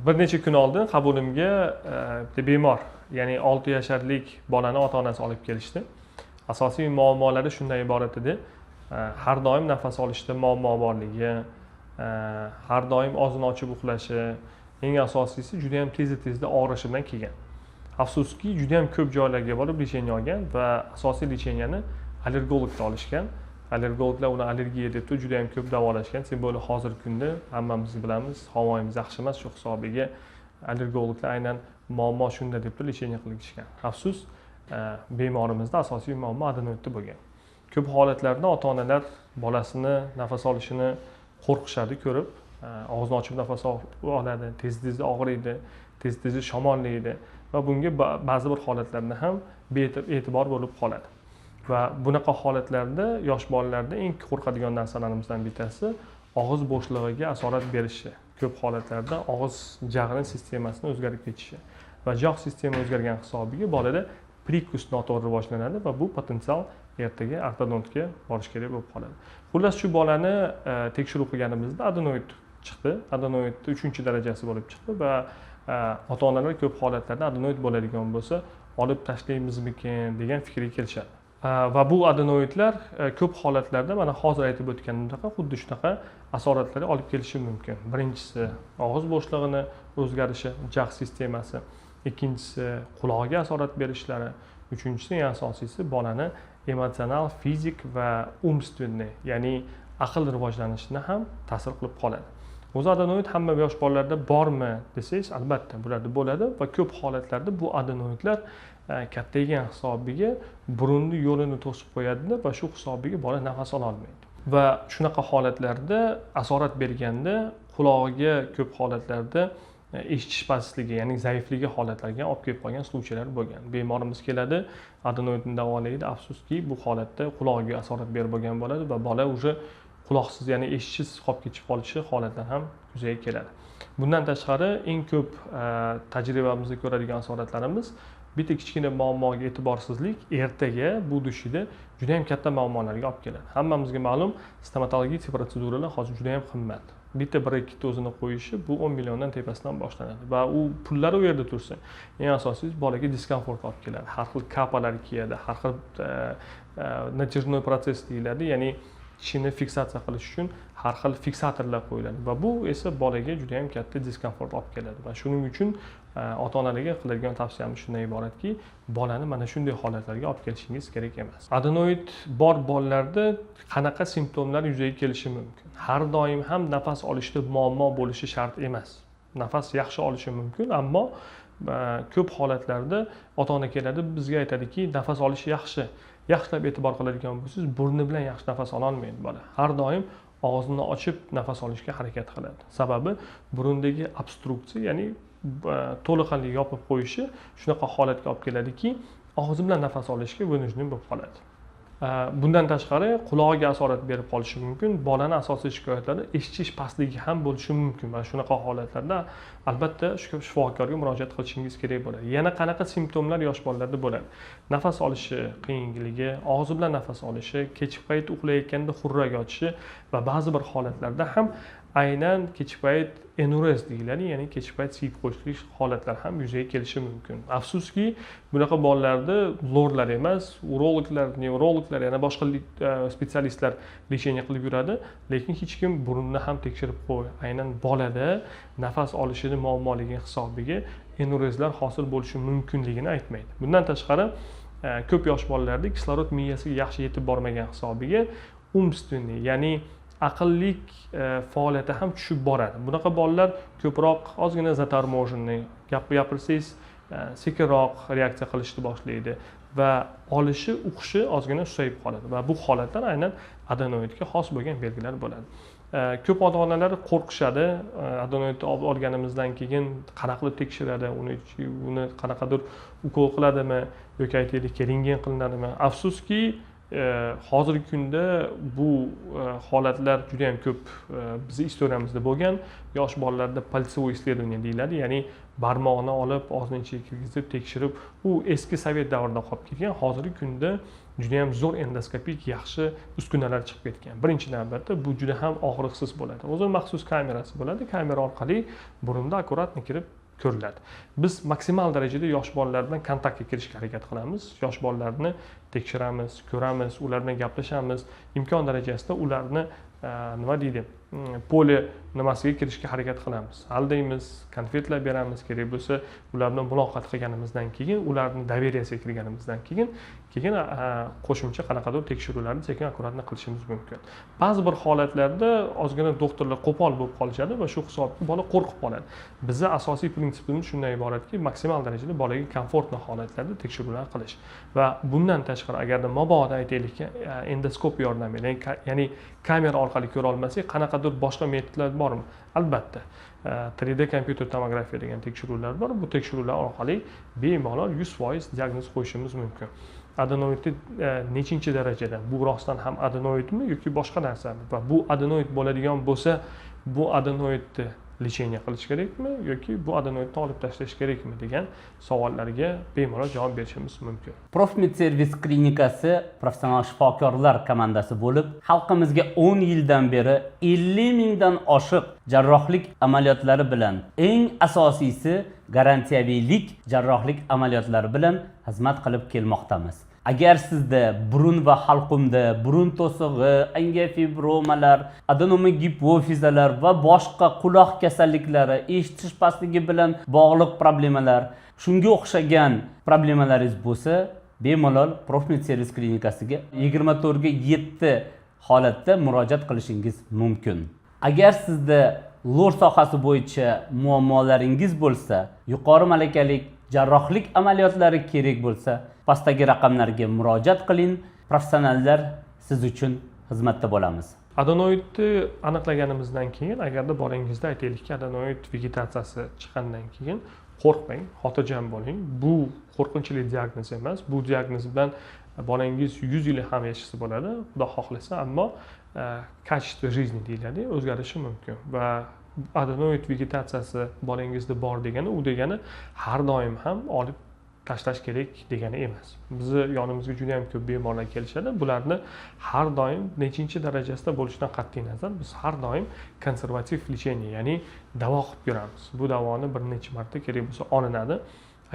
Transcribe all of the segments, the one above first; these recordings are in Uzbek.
Bir necha kun oldin qabulimga bitta bemor, ya'ni 6 yasharlik bolani ota-onasi olib kelishdi. Asosiy muammolari shundan iborat edi. Har doim nafas olishda muammo borligi, har doim og'zini ochib uxlashi, eng asosiysi juda ham tezda og'rishi bilan kelgan. Afsuski, juda ham ko'p joylarga borib lecheniya olgan va asosiy lecheniyani allergologda olishgan. Allergologlar uni allergiya deb juda ham ko'p davolashgan. Sen bo'lib hozirgi kunda hammamiz bilamiz, havomiz yaxshi emas, shu hisobiga allergologlar aynan muammo shunda deb lecheniya qilishgan. Afsus, bemorimizda asosiy muammo adenoidda bo'lgan. Ko'p holatlarda ota-onalar bolasini nafas olishini qo'rqishadi ko'rib, og'zini ochib nafas oladi, tezda og'riydi, tezda shamollaydi va bunga ba'zi bir holatlarda ham bee'tibor bo'lib qoladi. Va bunaqa holatlarda yosh bolalarda eng qo'rqadigan narsalarimizdan bittasi og'iz bo'shlig'iga asorat berishi. Ko'p holatlarda og'iz jag'ini sistemasini o'zgarib ketishi va jog' sistema o'zgargan hisobiga bolada prikus noto'g'ri rivojlanadi va bu potensial ertaga ortodontga borish kerak bo'lib qoladi. Xullas, shu bolani tekshiruv qilganimizda adenoid chiqdi. Adenoid 3-darajasi bo'lib chiqdi va ota-onalar ko'p holatlarda adenoid bo'ladigan bo'lsa, olib tashlaymizmikin degan fikrga kelishadi. Va bu adenoidlar ko'p holatlarda mana hozir aytib o'tganimdek xuddi shunaqa asoratlarga olib kelishi mumkin. Birinchisi og'iz bo'shlig'ini o'zgarishi, jag' sistemasi, ikkinchisi quloqga asorat berishlari, uchinchisi eng asosiysi bolani emotsional, fizik va umstvenniy, ya'ni aql rivojlanishini ham ta'sir qilib qoladi. O'zi adenoid hamma yosh bolalarda bormi desangiz, albatta bularda bo'ladi va ko'p holatlarda bu adenoidlar kattaygan hisobiga burunni yo'lini to'sib qo'yadi va shu hisobiga bola nafas ola olmaydi. Va shunaqa holatlarda asorat berganda qulog'iga ko'p holatlarda eshitish pastligi, ya'ni zaifligi holatlariga olib kelib qolgan случайлар bo'lgan. Bemorimiz keladi, adenoidni davolaydi. Afsuski, bu holatda qulog'iga asorat berib bo'lgan bo'ladi va bola уже quloqsiz, ya'ni eshitishsiz qolib ketib qolishi holatlar ham yuzaga keladi. Bundan tashqari eng ko'p tajribamizda ko'radigan asoratlarimiz bitta kichkina muammoga e'tiborsizlik ertaga bu dushida juda ham katta muammolarga olib keladi. Hammamizga ma'lum, stomatologik protseduralar hozir juda ham qimmat. Bitta 1-2 o'zini qo'yishi bu 10 milliondan tepasidan boshlanadi va u pullar u yerda tursa, eng asosiysi bolaga diskomfort olib keladi. Har xil kapalar kiyadi, har xil natijnoy proses deyiladi, ya'ni tishini fiksatsiya qilish uchun har xil fiksatorlar qo'yiladi va bu esa bolaga juda ham katta diskomfort olib keladi. Va shuning uchun ota-onalarga qiladigan tavsiyamiz shundan iboratki, bolani mana shunday holatlarga olib kelishingiz kerak emas. Adenoid bor bolalarda qanaqa simptomlar yuzaga kelishi mumkin? Har doim ham nafas olishda muammo bo'lishi shart emas. Nafas yaxshi olishi mumkin, ammo ko'p holatlarda ota-ona keladi, bizga aytadiki, nafas olishi yaxshi. Yaxshilab e'tibor qiladigan bo'lsangiz, burni bilan yaxshi nafas ola olmaydi bola. Har doim og'zini ochib nafas olishga harakat qiladi. Sababi burundagi obstruksiya, ya'ni to'liqanli yopib qo'yishi shunaqa holatga olib keladiki, og'zi bilan nafas olishga vunujni bo'lib qoladi. Bundan tashqari qulog'iga asorat berib qolishi mumkin. Bolani asosiy shikoyatlari eshitish pastligi ham bo'lishi mumkin va shunaqa holatlarda albatta shifokorga murojaat qilishingiz kerak bo'ladi. Yana qanaqa simptomlar yosh bolalarda bo'ladi? Nafas olishi qiyinligi, og'zi bilan nafas olishi, kechki payt uxlayotganda xurrak ochishi va ba'zi bir holatlarda ham aynan kechki payt enurez deyiladi, ya'ni kechki payt siyib qo'yishlik holatlar ham yuzaga kelishi mumkin. Afsuski, bunaqa bolalarda lorlar emas, urologlar, nevrologlar, yana boshqa spetsialistlar lecheniya qilib yuradi, lekin hech kim burunni ham tekshirib qo'y. Aynan bolada nafas olishini muammoligi hisobiga enurezlar hosil bo'lishi mumkinligini aytmaydi. Bundan tashqari, ko'p yosh bolalarda kislorod miyasiga yaxshi yetib bormagan hisobiga umstvenniy, ya'ni aqllik faoliyati ham tushib boradi. Bunaqa bolalar ko'proq ozgina zatormojenniy, gapirsangiz sekinroq reaksiya qilishni boshlaydi va olishi, o'qishi ozgina susayib qoladi va bu holatlar aynan adenoidga xos bo'lgan belgilar bo'ladi. Ko'p ota-onalar qo'rqishadi, adenoid olganimizdan keyin qanaqa qilib tekshiradi, uni qanaqadir ukol qiladimi yoki aytaylik, rentgen qilinadimi? Afsuski, hozirgi kunda bu holatlar juda ham ko'p bizni istoriyamizda bo'lgan. Yosh bolalarda palsevoy исследование deyiladi, ya'ni barmoqni olib og'zining ichiga kirgizib tekshirib, u eski sovet davrida qolib ketgan. Hozirgi kunda juda ham zo'r endoskopik yaxshi uskunalar chiqib ketgan. Birinchi navbatda bu juda ham og'riqsiz bo'ladi. O'zi maxsus kamerasi bo'ladi. Kamera orqali burunda akkuratni kirib ko'riladi. Biz maksimal darajada yosh bolalar bilan kontaktga kirishga harakat qilamiz. Yosh bolalarni tekshiramiz, ko'ramiz, ular bilan gaplashamiz. Imkon darajasida ularni nima deydi, poli nimasiga kirishga harakat qilamiz. Aldaymiz, konfetlar beramiz, kerak bo'lsa ular bilan muloqot qilganimizdan keyin, ularning doveriyasiga kirganimizdan keyin qo'shimcha qanaqadir tekshiruvlarni sekin akkuratni qilishimiz mumkin. Ba'zi bir holatlarda ozgina doktorlar qo'pol bo'lib qolishadi va shu hisobda bola qo'rqib qoladi. Bizning asosiy prinsipimiz shundan iboratki, maksimal darajada bolaga komfortli holatlarda tekshiruvlar qilish va bundan tashqari agarda mabodo aytaylik, endoskop yordamida, ya'ni kamera orqali ko'ra olmasak, qanaqadir boshqa metodlar bormi? Albatta. 3D kompyuter tomografiya degan tekshiruvlar bor. Bu tekshiruvlar orqali bemalol 100% diagnoz qo'yishimiz mumkin. Adenoidni nechinchi darajada? Bu rostdan ham adenoidmi yoki boshqa narsami? Va bu adenoid bo'ladigan bo'lsa, bu adenoidni lecheniya qilish kerakmi yoki bu adenoidni olib tashlash kerakmi degan savollarga bemalol javob berishimiz mumkin. Profmed servis klinikasi professional shifokorlar komandasi bo'lib, xalqimizga 10 yildan beri 50 mingdan oshiq jarrohlik amaliyotlari bilan, eng asosiysi garantiyaviylik jarrohlik amaliyotlari bilan xizmat qilib kelmoqdamiz. Agar sizda burun va halqumda burun to'sig'i, angiofibromlar, adenoma gipofizalar va boshqa quloq kasalliklari, eshitish pastligi bilan bog'liq problemalar, shunga o'xshagan problemalaringiz bo'lsa, bemalol Profmed servis klinikasiga 24 ga 7 holatda murojaat qilishingiz mumkin. Agar sizda lor sohasi bo'yicha muammolaringiz bo'lsa, yuqori malakali jarrohlik amaliyotlari kerak bo'lsa, pastdagi raqamlarga murojaat qiling. Professionallar siz uchun xizmatda bo'lamiz. Adenoidni aniqlaganimizdan keyin, agarda bolangizda aytaylikki adenoid vegetatsiyasi chiqqandan keyin qo'rqmang, xotirjam bo'ling. Bu qo'rqinchli diagnoz emas. Bu diagnoz bilan bolangiz 100 yil ham yashasa bo'ladi, xudo xohlasa, ammo kачество жизни deyiladi, o'zgarishi mumkin va adenoid vegetatsiyasi bolangizda bor degani, u degani har doim ham olib tashlash kerak degani emas. Bizni yonimizga juda ham ko'p bemorlar kelishadi. Bularni har doim nechinchi darajasida bo'lishidan qat'iy nazar biz har doim konservativ lecheniya, ya'ni davo qilib ko'ramiz. Bu davoni bir necha marta kerak bo'lsa olinadi.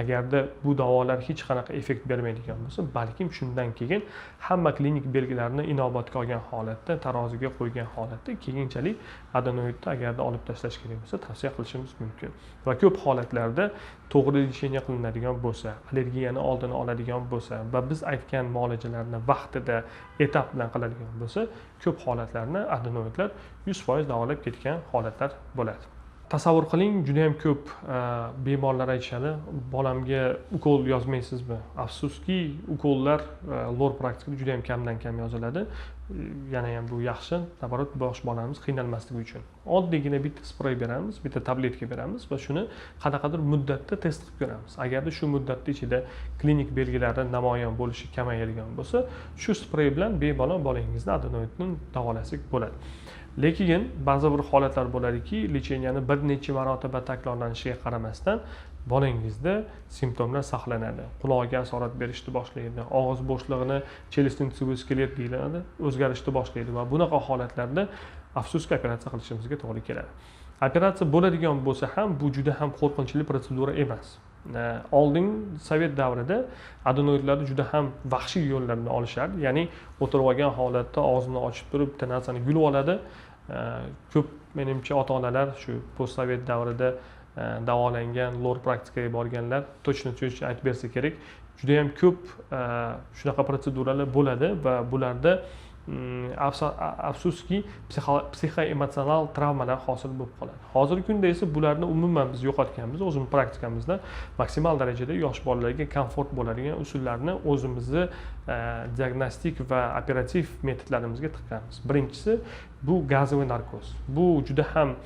Agarda bu davolar hech qanaqa effekt bermaydigan bo'lsa, balkim shundan keyin hamma klinik belgilarni inobatga olgan holatda, taroziga qo'ygan holatda keyinchalik adenoidni agarda olib tashlash kerak bo'lsa, tavsiya qilishimiz mumkin. Va ko'p holatlarda to'g'ri lecheniya qilinadigan bo'lsa, allergiyani oldini oladigan bo'lsa va biz aytgan muolajalarni vaqtida, etap bilan qiladigan bo'lsa, ko'p holatlarni adenoidlar 100% davolab ketgan holatlar bo'ladi. Tasavvur qiling, juda ham ko'p bemorlar aytishadi, bolamga ukol yozmaysizmi? Afsuski, ukollar lor praktikada juda ham kamdan kam yoziladi. Yana ham bu yaxshi, nabarat bosh bolamiz qiynalmasligi uchun. Oddiygina bitta sprey beramiz, bitta tabletka beramiz va shuni qanaqadir muddatda test qilib ko'ramiz. Agarda shu muddat ichida klinik belgilari namoyon bo'lishi kamayadigan bo'lsa, shu sprey bilan bemalol bolangizni adenoidni davolasak bo'ladi. Lekin ba'zi bir holatlar bo'ladiki, lecheniyani bir necha marotaba takrorlanishiga qaramasdan bolangizda simptomlar saqlanadi. Quloqqa asorat berishni boshlaydi, og'iz bo'shlig'ini chelestni skelet deyiladi, o'zgarishni boshlaydi va bunaqa holatlarda afsuski operatsiya qilishimizga to'g'ri keladi. Operatsiya bo'ladigan bo'lsa ham bu juda ham qo'rqinchli protsedura emas. Oldin sovet davrida adenoidlarni juda ham vahshiy yo'llarni olishardi, ya'ni o'tirib olgan holatda og'zini ochib turib bitta narsani yulib oladi. Ko'p menimcha ota-onalar shu postsovet davrida davolangan lor praktikaga borganlar точно aytib bersa kerak. Juda ham ko'p shunaqa protseduralar bo'ladi va bularda afsuski psixoemotsional travmalar hosil bo'lib qoladi. Hozirgi kunda esa bularni umuman biz yo'qotganmiz. O'zimiz praktikamizda maksimal darajada yosh bolalarga komfort bo'ladigan usullarni o'zimizni diagnostik va operativ metodlarimizga tiqamiz. Birinchisi bu gazoviy narkoz. Bu juda ham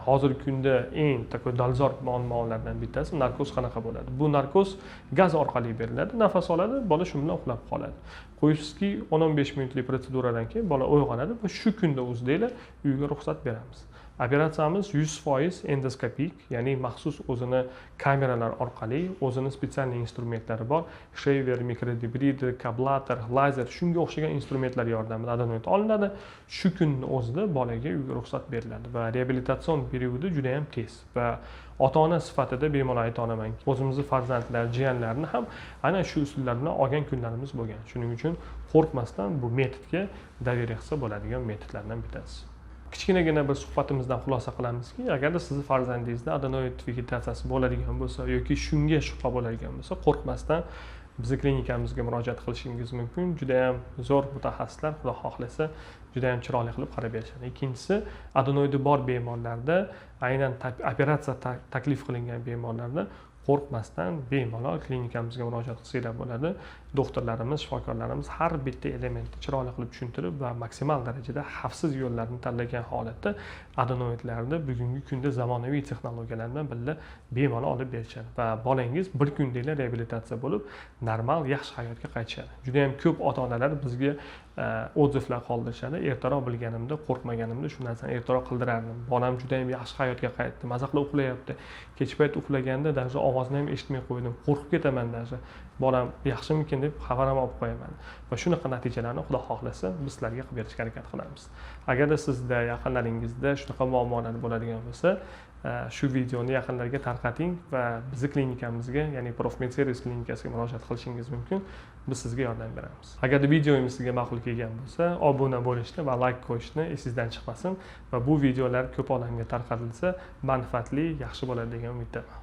hozirgi kunda eng такой dolzarb muammolardan bittasi narkoz qanaqa bo'ladi. Bu narkoz gaz orqali beriladi, nafas oladi, bola shu bilan uxlab qoladi. Qo'yishki 10-15 minutlik proseduradan keyin bola uyg'onadi va shu kunda o'zida uyga ruxsat beramiz. Operatsiyamiz 100% endoskopik, ya'ni maxsus o'zini kameralar orqali, o'zini spetsial instrumentlari bor. Shaver, mikrodebrider, kablator, lazer, shunga o'xshagan instrumentlar yordamida adenoid olinadi. Shu kunning o'zida bolaga uyga ruxsat beriladi va reabilitatsion periodi juda ham tez va ota-ona sifatida bemalol ayta olamanki, o'zimizning farzandlar, jiyanlarni ham ana shu usullar bilan olgan kunlarimiz bo'lgan. Shuning uchun qo'rqmasdan bu metodga davriya qilsa bo'ladigan metodlardan bittasi. Kichkinagina bir suhbatimizdan xulosa qilamizki, agarda sizni farzandingizda adenoid vegetatsiyasi bo'ladigan bo'lsa yoki shunga shubha bo'ladigan bo'lsa, qo'rqmasdan bizning klinikamizga murojaat qilishingiz mumkin. Juda ham zo'r mutaxassislar, xudo xohlasa, juda ham chiroyli qilib qarab berishadi. Ikkinchisi, adenoidi bor bemorlarda, aynan operatsiya taklif qilingan bemorlarda qo'rqmasdan bemalol klinikamizga murojaat qilsanglar bo'ladi. Doktorlarimiz, shifokorlarimiz har bitta elementni chiroyli qilib tushuntirib va maksimal darajada xavfsiz yo'llarni tanlagan holatda adenoidlarni bugungi kunda zamonaviy texnologiyalar bilan birga bemalol olib berishadi va bolangiz bir kundagina reabilitatsiya bo'lib, normal, yaxshi hayotga qaytishadi. Juda ham ko'p ota-onalar bizga odzivlar qoldirishadi. Ertaroq bilganimda, qo'rqmaganimda shu narsani ertaroq qildirardim. Bolam juda ham yaxshi hayotga qaytdi, maza qilib uxlayapti. Kech payt uxlaganda даже ovozini ham eshitmay qo'ydim. Qo'rqib ketaman даже. Bolam yaxshimikin deb xabar ham olib qo'yaman. Va shunaqa natijalarni xudo xohlasa biz sizlarga qilib berishga harakat qilamiz. Agarda sizda yaqinlaringizda shunaqa muammolar bo'ladigan bo'lsa, shu videoni yaqinlarga tarqating va bizning klinikamizga, ya'ni Profmed Service klinikasiga murojaat qilishingiz mumkin. Biz sizga yordam beramiz. Agarda videomiz sizga ma'qul kelgan bo'lsa, obuna bo'lishni va like qo'yishni esingizdan chiqmasin va bu videolar ko'p odamga tarqatilsa, manfaatli, yaxshi bo'ladi degan umiddaman.